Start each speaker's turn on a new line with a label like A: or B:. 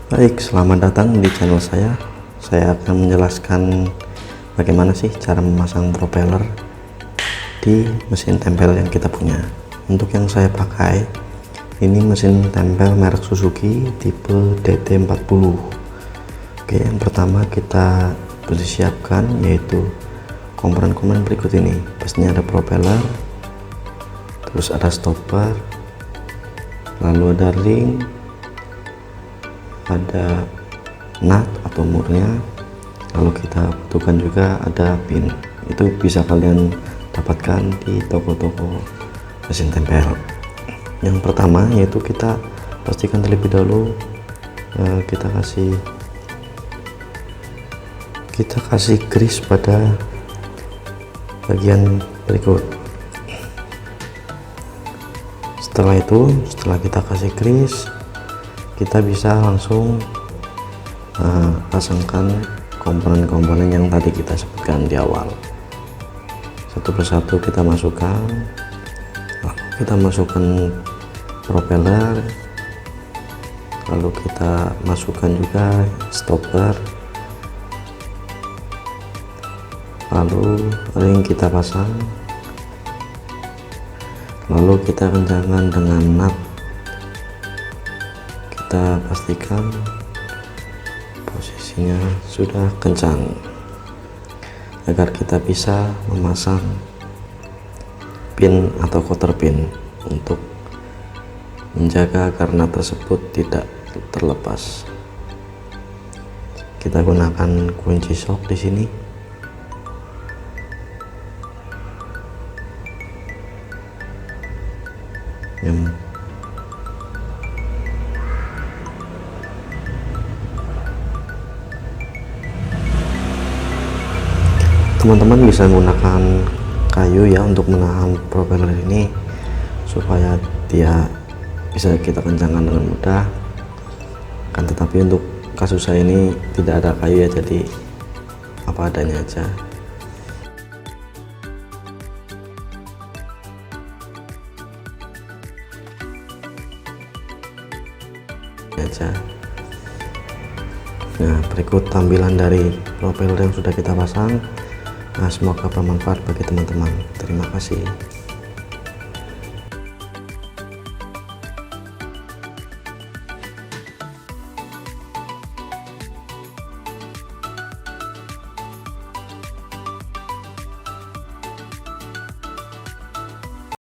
A: Baik, selamat datang di channel saya. Saya akan menjelaskan bagaimana sih cara memasang propeller di mesin tempel yang kita punya. Untuk yang saya pakai, ini mesin tempel merek Suzuki tipe DT40. Oke, yang pertama kita persiapkan yaitu komponen-komponen berikut ini. Pastinya ada propeller, terus ada stopper, lalu ada ring, ada nut atau murnya, lalu kita butuhkan juga ada pin. Itu bisa kalian dapatkan di toko-toko mesin tempel. Yang pertama yaitu kita pastikan terlebih dahulu kita kasih grease pada bagian berikut. Setelah kita kasih grease, kita bisa langsung pasangkan komponen-komponen yang tadi kita sebutkan di awal. Satu persatu kita masukkan, lalu kita masukkan propeller, lalu kita masukkan juga stopper, lalu ring kita pasang, lalu kita kencangkan dengan nut. Kita pastikan posisinya sudah kencang agar kita bisa memasang pin atau quarter pin untuk menjaga agar nut tersebut tidak terlepas. Kita gunakan kunci shock di sini. Teman-teman bisa menggunakan kayu ya untuk menahan propeller ini supaya dia bisa kita kencangkan dengan mudah. Kan tetapi untuk kasus saya ini tidak ada kayu ya, jadi apa adanya aja. Nah, berikut tampilan dari propeller yang sudah kita pasang. Nah, semoga bermanfaat bagi teman-teman. Terima kasih.